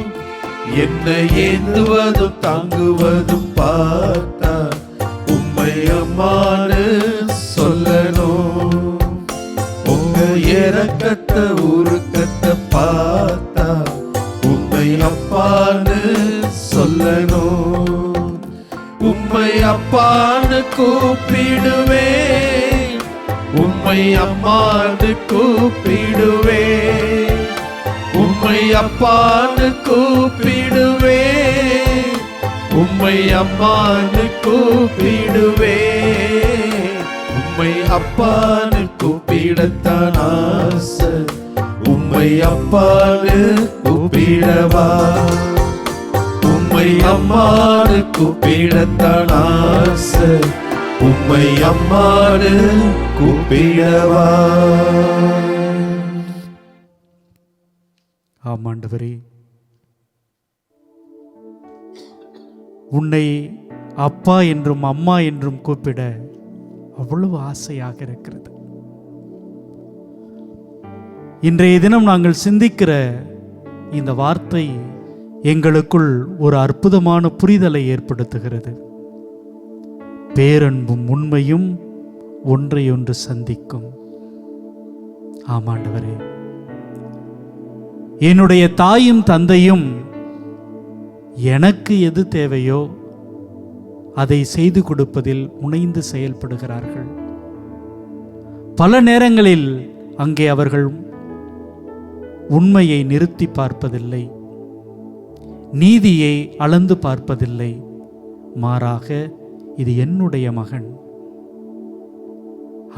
என்னை ஏந்துவதும் தாங்குவதும் பார்த்தா உம்மை அம்மான்னு சொல்லணும். உங்க இறக்கத்தை உருக்கத்தை பார்த்தா உம்மை அப்பான்னு சொல்லணும். உம்மை அப்பான்னு கூப்பிடுவேன், உம்மை அம்மான்னு கூப்பிடுவேன், உம்மை அப்பான்னு கூப்பிடுவேன், உம்மை அம்மான்னு கூப்பிடுவேன். உம்மை அப்பான்னு கூப்பிடத்தான் ஆசை, உம்மை அப்பான்னு கூப்பிடவா? உம்மை அம்மான்னு கூப்பிடத்தான் ஆசை, உம்மை அம்மான்னு கூப்பிடவா? ஆமாண்டவரே, உன்னை அப்பா என்றும் அம்மா என்றும் கூப்பிட அவ்வளவு ஆசையாக இருக்கிறது. இன்றைய தினம் நாங்கள் சிந்திக்கிற இந்த வார்த்தை எங்களுக்குள் ஒரு அற்புதமான புரிதலை ஏற்படுத்துகிறது. பேரன்பும் உண்மையும் ஒன்றையொன்று சந்திக்கும். ஆமாண்டவரே, என்னுடைய தாயும் தந்தையும் எனக்கு எது தேவையோ அதை செய்து கொடுப்பதில் முனைந்து செயல்படுகிறார்கள். பல நேரங்களில் அங்கே அவர்கள் உண்மையை நிறுத்தி பார்ப்பதில்லை, நீதியை அளந்து பார்ப்பதில்லை. மாறாக இது என்னுடைய மகன்.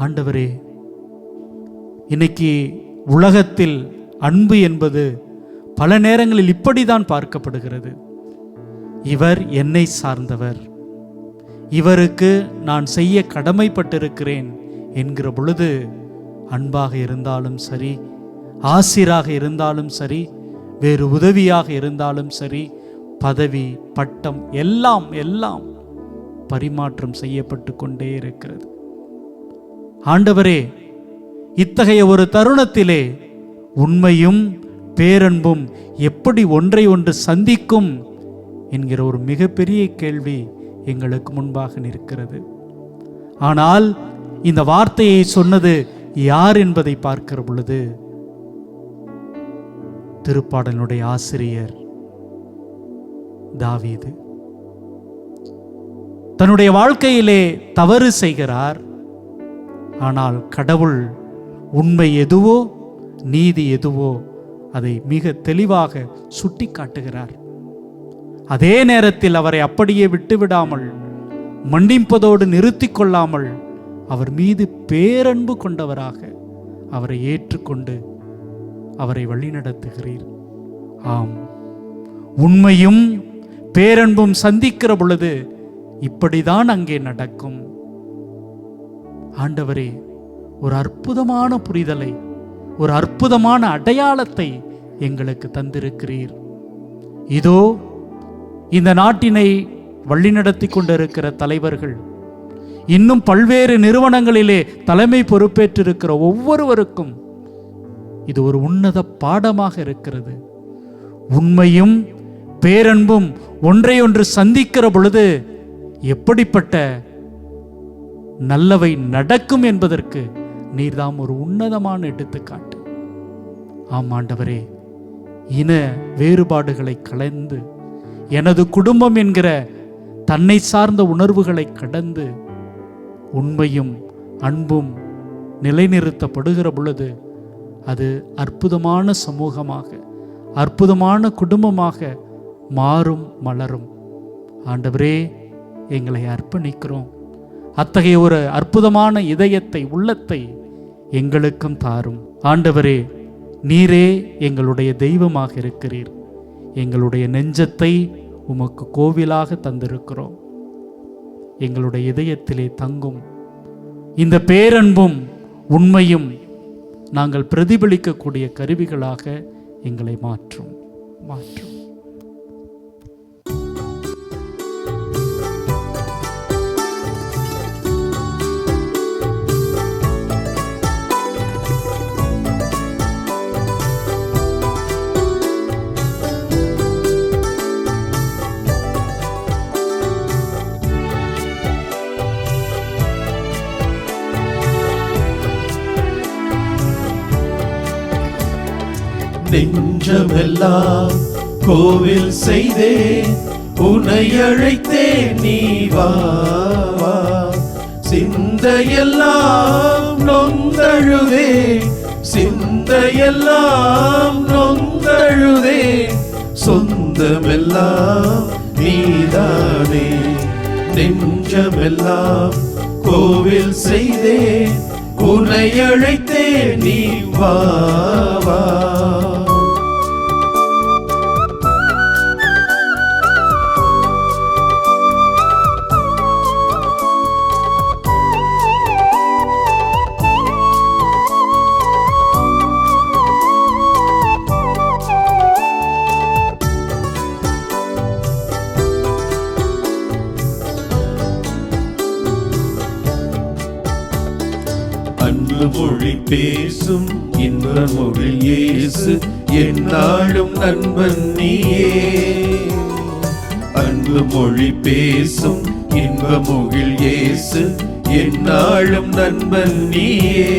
ஆண்டவரே, இன்னைக்கு உலகத்தில் அன்பு என்பது பல நேரங்களில் இப்படிதான் பார்க்கப்படுகிறது. இவர் என்னை சார்ந்தவர், இவருக்கு நான் செய்ய கடமைப்பட்டிருக்கிறேன் என்கிற பொழுது அன்பாக இருந்தாலும் சரி, ஆசிராக இருந்தாலும் சரி, வேறு உதவியாக இருந்தாலும் சரி, பதவி பட்டம் எல்லாம் எல்லாம் பரிமாற்றம் செய்யப்பட்டு கொண்டே இருக்கிறது. ஆண்டவரே, இத்தகைய ஒரு தருணத்திலே உண்மையும் பேரன்பும் எப்படி ஒன்றை ஒன்று சந்திக்கும் என்கிற ஒரு மிகப்பெரிய கேள்வி எங்களுக்கு முன்பாக நிற்கிறது. ஆனால் இந்த வார்த்தையை சொன்னது யார் என்பதை பார்க்கிற பொழுது திருப்பாடலுடைய ஆசிரியர் தாவீது தன்னுடைய வாழ்க்கையிலே தவறு செய்கிறார். ஆனால் கடவுள் உண்மை எதுவோ நீதி எதுவோ அதை மிக தெளிவாக சுட்டி காட்டுகிறார். அதே நேரத்தில் அவரை அப்படியே விட்டுவிடாமல், மன்னிப்பதோடு நிறுத்தி கொள்ளாமல், அவர் மீது பேரன்பு கொண்டவராக அவரை ஏற்றுக்கொண்டு அவரை வழிநடத்துகிறீர். ஆம், உண்மையும் பேரன்பும் சந்திக்கிற பொழுது இப்படிதான் அங்கே நடக்கும். ஆண்டவரே, ஒரு அற்புதமான புரிதலை, ஒரு அற்புதமான அடையாளத்தை எங்களுக்கு தந்திருக்கிறீர். இதோ இந்த நாட்டினை வழிநடத்தி கொண்டிருக்கிற தலைவர்கள், இன்னும் பல்வேறு நிறுவனங்களிலே தலைமை பொறுப்பேற்றிருக்கிற ஒவ்வொருவருக்கும் இது ஒரு உன்னத பாடமாக இருக்கிறது. உண்மையும் பேரன்பும் ஒன்றையொன்று சந்திக்கிற பொழுது எப்படிப்பட்ட நல்லவை நடக்கும் என்பதற்கு நீர்தாம் ஒரு உன்னதமான எடுத்துக்காட்டு. ஆம் ஆண்டவரே, இன வேறுபாடுகளை களைந்து, எனது குடும்பம் என்கிற தன்னை சார்ந்த உணர்வுகளை கடந்து உண்மையும் அன்பும் நிலைநிறுத்தப்படுகிற பொழுது அது அற்புதமான சமூகமாக, அற்புதமான குடும்பமாக மாறும், மலரும். ஆண்டவரே, எங்களை அர்ப்பணிக்கிறோம். அத்தகைய ஒரு அற்புதமான இதயத்தை, உள்ளத்தை எங்களுக்கும் தாரும். ஆண்டவரே, நீரே எங்களுடைய தெய்வமாக இருக்கிறீர். எங்களுடைய நெஞ்சத்தை உமக்கு கோவிலாக தந்திருக்கிறோம். எங்களுடைய இதயத்திலே தங்கும் இந்த பேரன்பும் உண்மையும் நாங்கள் பிரதிபலிக்கக்கூடிய கருவிகளாக எங்களை மாற்றும். நெஞ்சமெல்லாம் கோவில் செய்தேன், உன்னை அழைத்தேன், நீ வா வா. சிந்தையெல்லாம் நொந்தழுதே, சிந்தையெல்லாம் நொந்தழுதே, சொந்தமெல்லாம் நீதானே. நெஞ்சமெல்லாம் கோவில் செய்தேன், உன்னை அழைத்தேன், நீ வா வா. அன்பு மொழி பேசும் இன்ப மொழி இயேசு, என்னாலும் நண்பன் நீயே. அன்பு மொழி பேசும் இன்ப மொழி இயேசு, என்னாலும் நண்பன் நீயே.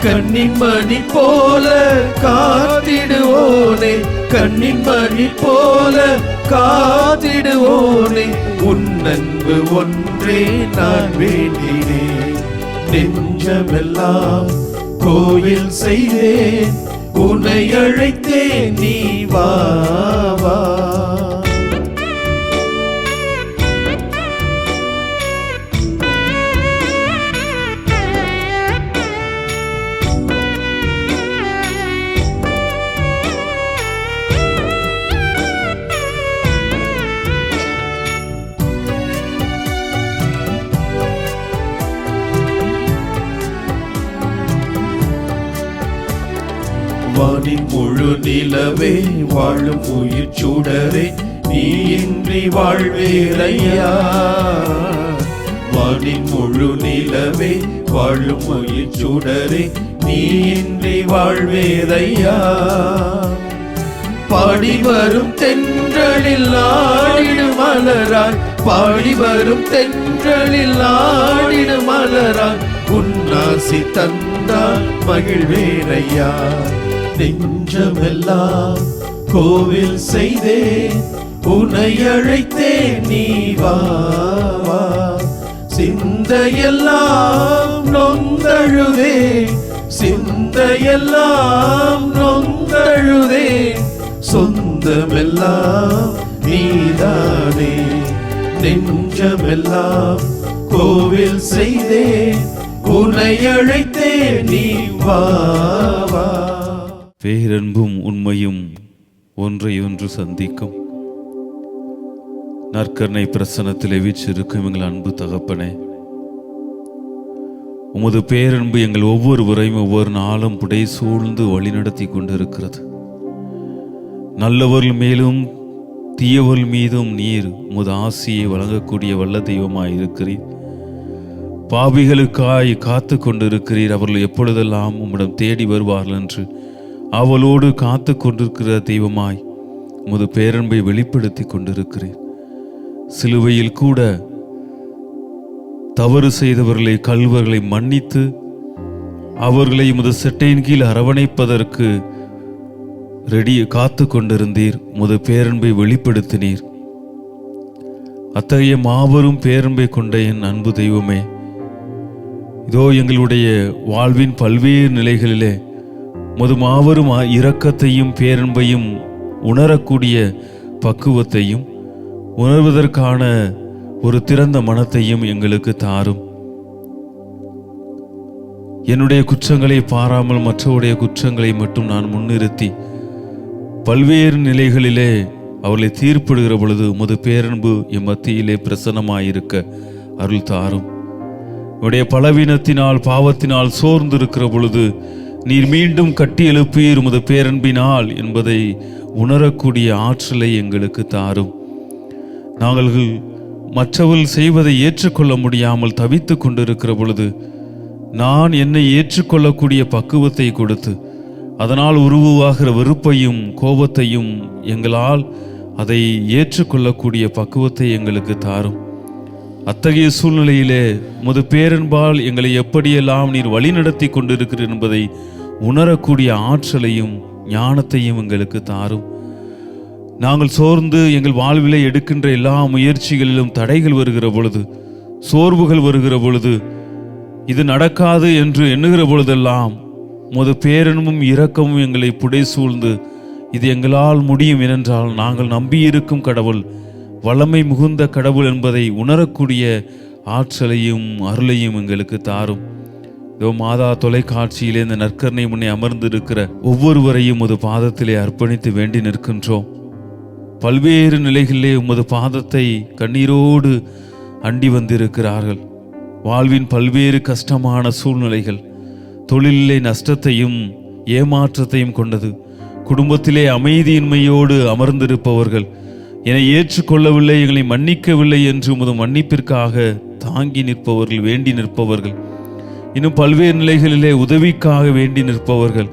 கண்ணின் மணி போல காத்திடுவோனே, கண்ணின் மணி போல காத்திடுவோனே, உன் அன்பு ஒன்றே நான் வேண்டினேன். நெஞ்சமெல்லாம் கோயில் செய்தேன், உன்னை அழைத்தேன், நீ வா வா. வானின் முழு நிலவே, வாழும் உயிர் சுடரே, நீ இன்றி வாழ்வேரையா. வானின் முழு நிலவே, வாழும் உயிர் சுடரே, நீ இன்றி வாழ்வேரையா. பாடி வரும் தென்றலில் ஆடிடும் மலராய், பாடி வரும் தென்றலில் ஆடிடும் மலராய், உன்னாசி தந்தால் மகிழ்வேரையா. நெஞ்சமெல்லாம் கோவில் செய்தேன், உன்னை அழைத்தேன், நீ வா வா. சிந்தையெல்லாம் நொந்தழுதே, சிந்தையெல்லாம் நொந்தழுதே, சொந்தமெல்லாம் நீதானே. நெஞ்சமெல்லாம் கோவில் செய்தேன், உன்னை அழைத்தேன், நீ வா வா. பேரன்பும் உண்மையும் ஒன்றையொன்று சந்திக்கும். நற்கருணை பிரசன்னத்திலே வீற்றிருக்கும் எங்கள் அன்பு தகப்பனே, உமது பேரன்பு எங்கள் ஒவ்வொருவரையும் ஒவ்வொரு நாளும் புடை சூழ்ந்து வழிநடத்தி கொண்டிருக்கிறது. நல்லவர்கள் மேலும் தீயவர்கள் மீதும் நீர் உமது ஆசியை வழங்கக்கூடிய வல்ல தெய்வமாய் இருக்கிறீர். பாவிகளுக்காய் காத்து கொண்டிருக்கிறீர். அவர்கள் எப்பொழுதெல்லாம் உம்மிடம் தேடி வருவார்கள் என்று அவளோடு காத்து கொண்டிருக்கிற தெய்வமாய் உமது பேரன்பை வெளிப்படுத்தி கொண்டிருக்கிறீர். சிலுவையில் கூட தவறு செய்தவர்களை, கள்வர்களை மன்னித்து அவர்களை உமது செட்டையின் கீழ் அரவணைப்பதற்கு காத்து கொண்டிருந்தீர். உமது பேரன்பை வெளிப்படுத்தினீர். அத்தகைய மாபெரும் பேரன்பை கொண்ட என் அன்பு தெய்வமே, இதோ எங்களுடைய வாழ்வின் பல்வேறு நிலைகளிலே உமது மாபெரும் இரக்கத்தையும் பேரன்பையும் உணரக்கூடிய பக்குவத்தையும் உணர்வதற்கான ஒரு திறந்த மனத்தையும் எங்களுக்கு தாரும். என்னுடைய குற்றங்களை பாராமல் மற்றவருடைய குற்றங்களை மட்டும் நான் முன்னிறுத்தி பல்வேறு நிலைகளிலே அவர்களை தீர்ப்பிடுகிற பொழுது உமது பேரன்பு என் மத்தியிலே பிரசன்னமாயிருக்க அருள் தாரும். உடைய பலவீனத்தினால் பாவத்தினால் சோர்ந்திருக்கிற பொழுது நீர் மீண்டும் கட்டி எழுப்பீர் உமது பேரன்பினால் என்பதை உணரக்கூடிய ஆற்றலை எங்களுக்கு தாரும். நாங்கள் மற்றவர்கள் செய்வதை ஏற்றுக்கொள்ள முடியாமல் தவித்து கொண்டிருக்கிற பொழுது நான் என்னை ஏற்றுக்கொள்ளக்கூடிய பக்குவத்தை கொடுத்து அதனால் உருவாகிற வெறுப்பையும் கோபத்தையும் எங்களால் அதை ஏற்றுக்கொள்ளக்கூடிய பக்குவத்தை எங்களுக்கு தாரும். அத்தகைய சூழ்நிலையிலே உமது பேரன்பால் எங்களை எப்படியெல்லாம் நீர் வழி நடத்தி கொண்டிருக்கிறீர் என்பதை உணரக்கூடிய ஆற்றலையும் ஞானத்தையும் எங்களுக்கு தாரும். நாங்கள் சோர்ந்து எங்கள் வாழ்விலே எடுக்கின்ற எல்லா முயற்சிகளிலும் தடைகள் வருகிற பொழுது, சோர்வுகள் வருகிற பொழுது, இது நடக்காது என்று எண்ணுகிற பொழுதெல்லாம் உமது பேரன்பும் இரக்கமும் எங்களை புடை சூழ்ந்து, இது எங்களால் முடியும் ஏனென்றால் நாங்கள் நம்பியிருக்கும் கடவுள் வல்லமை மிகுந்த கடவுள் என்பதை உணரக்கூடிய ஆற்றலையும் அருளையும் எங்களுக்கு தாரும். இதோ மாதா தொலைக்காட்சியிலே இந்த நற்கருணை முன்னே அமர்ந்திருக்கிற ஒவ்வொருவரையும் உமது பாதத்திலே அர்ப்பணித்து வேண்டி நிற்கின்றோம். பல்வேறு நிலைகளிலே உமது பாதத்தை கண்ணீரோடு அண்டி வந்திருக்கிறார்கள். வாழ்வின் பல்வேறு கஷ்டமான சூழ்நிலைகள், தொழிலிலே நஷ்டத்தையும் ஏமாற்றத்தையும் கொண்டது, குடும்பத்திலே அமைதியின்மையோடு அமர்ந்திருப்பவர்கள், என்னை ஏற்றுக்கொள்ளவில்லை, எங்களை மன்னிக்கவில்லை என்று உமது மன்னிப்பிற்காக தாங்கி நிற்பவர்கள், வேண்டி நிற்பவர்கள், இன்னும் பல்வேறு நிலைகளிலே உதவிக்காக வேண்டி நிற்பவர்கள்,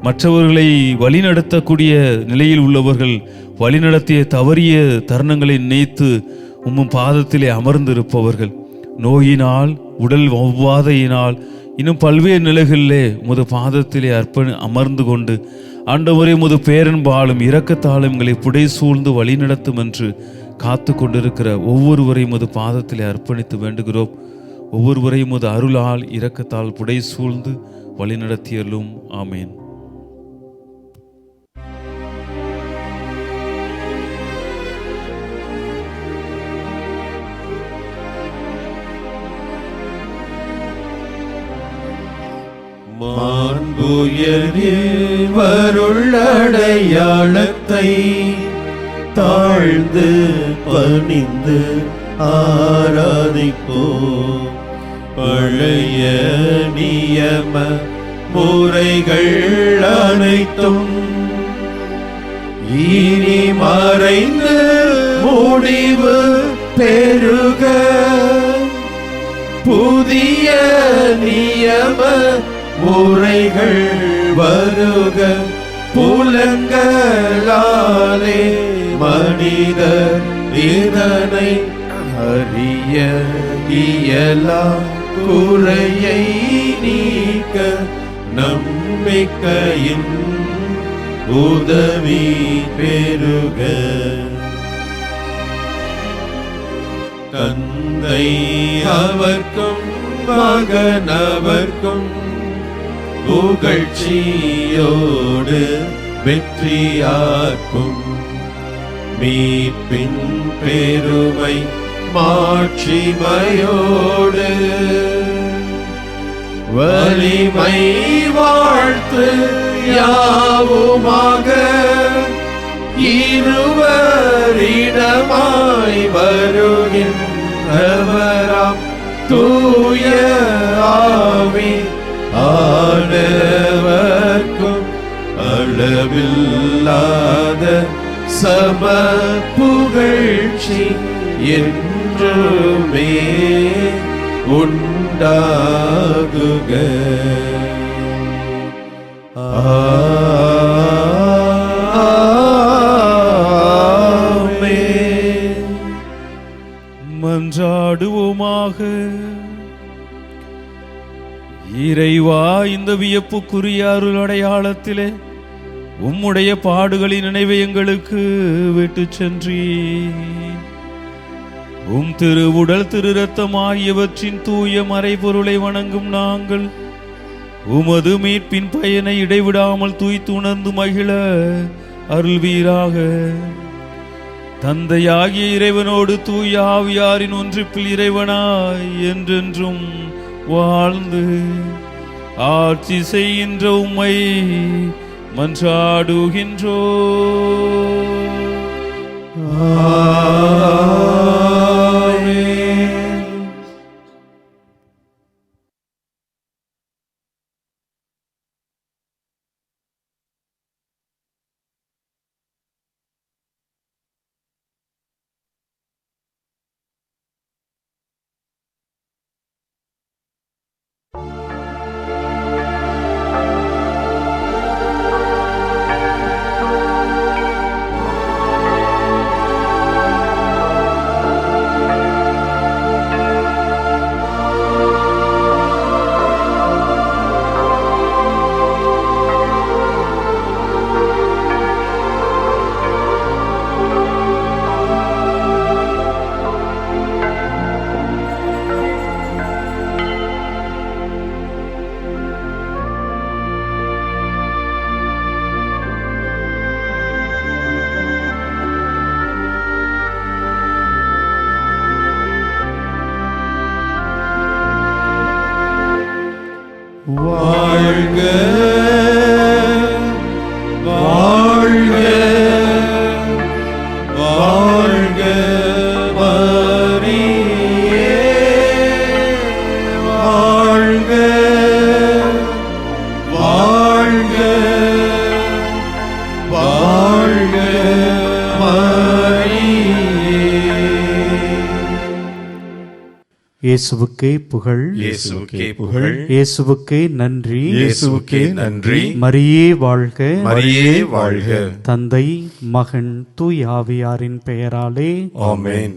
மற்றவர்களை வழிநடத்தக்கூடிய நிலையில் உள்ளவர்கள் வழிநடத்திய தவறிய தருணங்களை நினைத்து உம்மும் பாதத்திலே அமர்ந்திருப்பவர்கள், நோயினால், உடல் ஒவ்வாதையினால், இன்னும் பல்வேறு நிலைகளிலே உமது பாதத்திலே அமர்ந்து கொண்டு ஆண்டவரே உமது பேரன்பாலும் இரக்கத்தாலும் எங்களை புடை சூழ்ந்து வழிநடத்தும் என்று காத்து கொண்டிருக்கிற ஒவ்வொருவரையும் உமது பாதத்திலே அர்ப்பணித்து வேண்டுகிறோம். ஒவ்வொருவரையும் உமது அருளால் இரக்கத்தால் புடை சூழ்ந்து வழிநடத்தியலும். ஆமேன். மாண்புயரில் வருள்ளடையாளத்தை தாழ்ந்து பணிந்து ஆராதிப்போம். பழைய நியம முறைகள் அனைத்தும் இனி மறைந்து முடிவு பெறுக. புதிய நியம முறைகள் வருக. புலங்களாலே மனிதர் இதனை அறிய இயலா. குறையை நீக்க நம்பிக்கையின் உதவி பெறுக. தந்தை அவர்க்கும் மகனவர்க்கும் புகழ்ச்சியோடு வெற்றியாக்கும். மீட்பின் பெருமை மாட்சிமையோடு வலிமை வாழ்த்து யாவுமாக. இருவரிடமாய் வருகின்றவராம் தூய ஆவி ஆனவர்க்கும் அளவில்லாத சம புகழ்ச்சி என்றுமே உண்டாகுக. ஆமென். மன்றாடுவோமாக. இறைவா, இந்த வியப்புக்குரிய அருள் அடையாளத்திலே உம்முடைய பாடுகளின் நினைவை எங்களுக்கு விட்டு சென்றீ. உம் திருவுடல் திரு ரத்தம் ஆகியவற்றின் தூய மறைபொருளை வணங்கும் நாங்கள் உமது மீட்பின் பயனை இடைவிடாமல் தூய்த்துணர்ந்து மகிழ அருள்வீராக. தந்தையாகிய இறைவனோடு தூய ஆவியாரின் ஒன்றிப்பில் இறைவனாய் என்றென்றும் வாழ்ந்து ஆட்சி செய்கின்ற உம்மை மன்றாடுகின்றோ. இயேசுவுக்கே புகழ், இயேசுவுக்கே புகழ், இயேசுவுக்கே நன்றி, இயேசுவுக்கே நன்றி. மரியே வாழ்க, மரியே வாழ்க. தந்தை மகன் தூய் ஆவியாரின் பெயராலே ஆமென்.